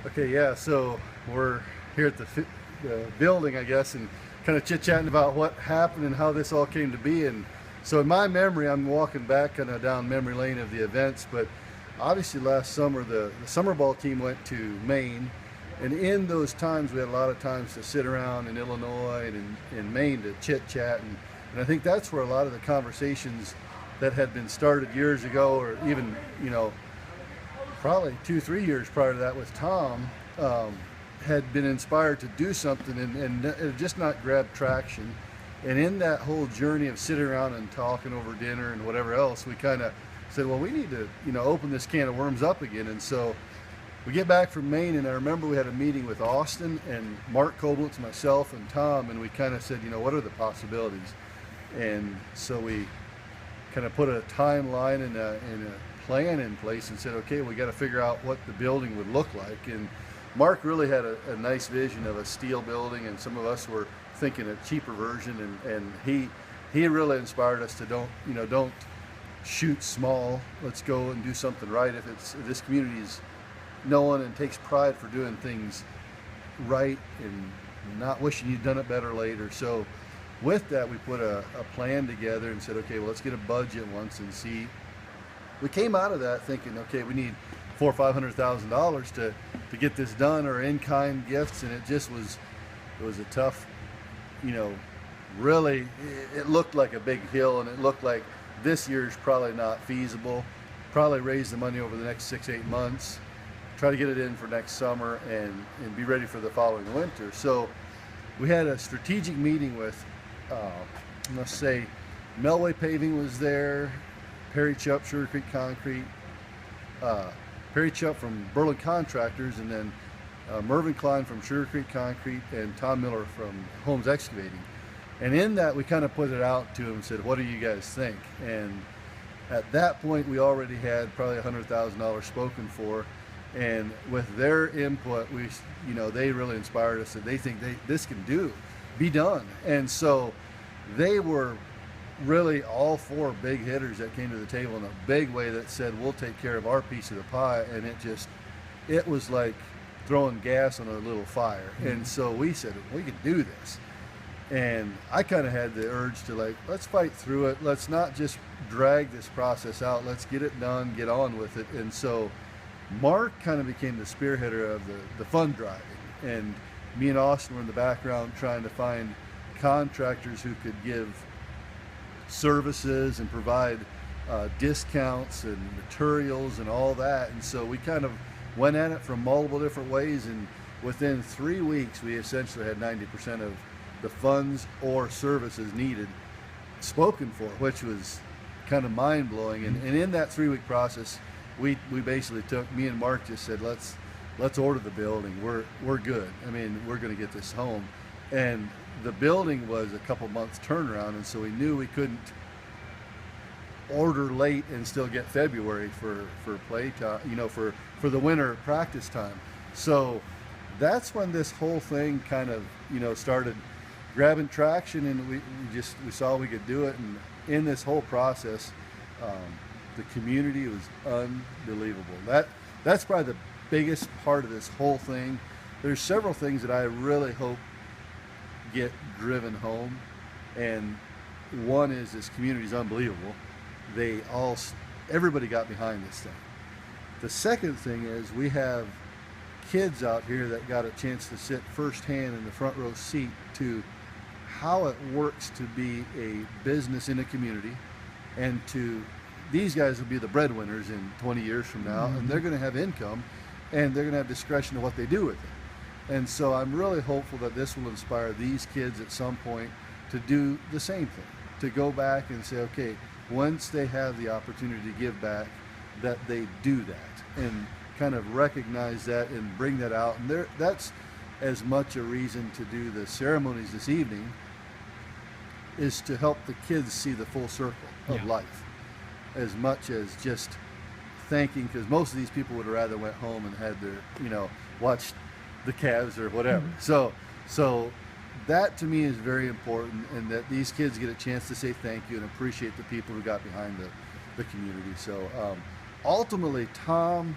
Okay, yeah, so we're here at the building, I guess, and kind of chit-chatting about what happened and how this all came to be. And so in my memory, I'm walking back kind of down memory lane of the events, but obviously last summer the summer ball team went to Maine, and in those times we had a lot of times to sit around in Illinois and in Maine to chit-chat, and I think that's where a lot of the conversations that had been started years ago, or even, probably 2, 3 years prior to that with Tom, had been inspired to do something, and it had just not grabbed traction. And in that whole journey of sitting around and talking over dinner and whatever else, we kind of said, well, we need to, open this can of worms up again. And so we get back from Maine, and I remember we had a meeting with Austin and Mark Koblitz, myself, and Tom, and we kind of said, what are the possibilities? And so we kind of put a timeline and a plan in place and said, okay, we got to figure out what the building would look like. And Mark really had a nice vision of a steel building, and some of us were thinking a cheaper version, and he really inspired us to don't shoot small. Let's go and do something right. If this community is known and takes pride for doing things right and not wishing you'd done it better later. So with that, we put a plan together and said, okay, well, let's get a budget once and see. We came out of that thinking, okay, we need $400,000 or $500,000 to get this done, or in-kind gifts, and it was a tough, really, it looked like a big hill, and it looked like this year's probably not feasible. Probably raise the money over the next 6, 8 months, try to get it in for next summer, and be ready for the following winter. So we had a strategic meeting with, let's say, Melway Paving was there, Perry Chupp, Sugar Creek Concrete, Perry Chupp from Berlin Contractors, and then Mervyn Klein from Sugar Creek Concrete, and Tom Miller from Holmes Excavating. And in that, we kind of put it out to them and said, what do you guys think? And at that point, we already had probably $100,000 spoken for. And with their input, they really inspired us that they think this can be done. And so they were really all four big hitters that came to the table in a big way that said, we'll take care of our piece of the pie. And it was like throwing gas on a little fire. And so we said, we can do this. And I kind of had the urge to let's fight through it. Let's not just drag this process out. Let's get it done, get on with it. And so Mark kind of became the spearheader of the fund driving. And me and Austin were in the background trying to find contractors who could give services and provide discounts and materials and all that. And so we kind of went at it from multiple different ways, and within 3 weeks we essentially had 90% of the funds or services needed spoken for, which was kind of mind-blowing. And in that 3-week process, we basically me and Mark just said, let's order the building. We're good. I mean, we're going to get this home. And the building was a couple months turnaround, and so we knew we couldn't order late and still get February for play time, for the winter practice time. So that's when this whole thing kind of started grabbing traction, and we saw we could do it. And in this whole process, the community was unbelievable. That's probably the biggest part of this whole thing. There's several things that I really hope get driven home, and one is this community is unbelievable. Everybody got behind this thing. The second thing is we have kids out here that got a chance to sit firsthand in the front row seat to how it works to be a business in a community, and these guys will be the breadwinners in 20 years from now, and they're going to have income, and they're going to have discretion of what they do with it. And so I'm really hopeful that this will inspire these kids at some point to do the same thing, to go back and say, okay, once they have the opportunity to give back, that they do that and kind of recognize that and bring that out. And that's as much a reason to do the ceremonies this evening, is to help the kids see the full circle of life, as much as just thanking, because most of these people would have rather went home and had their, watched the Cavs or whatever. So that to me is very important, and that these kids get a chance to say thank you and appreciate the people who got behind the community. So ultimately, Tom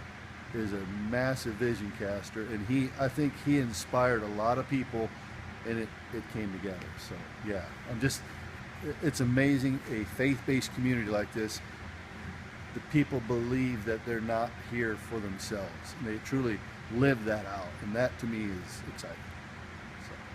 is a massive vision caster, and I think he inspired a lot of people, and it came together. So yeah, it's amazing, a faith-based community like this. The people believe that they're not here for themselves, and they truly live that out, and that to me is exciting.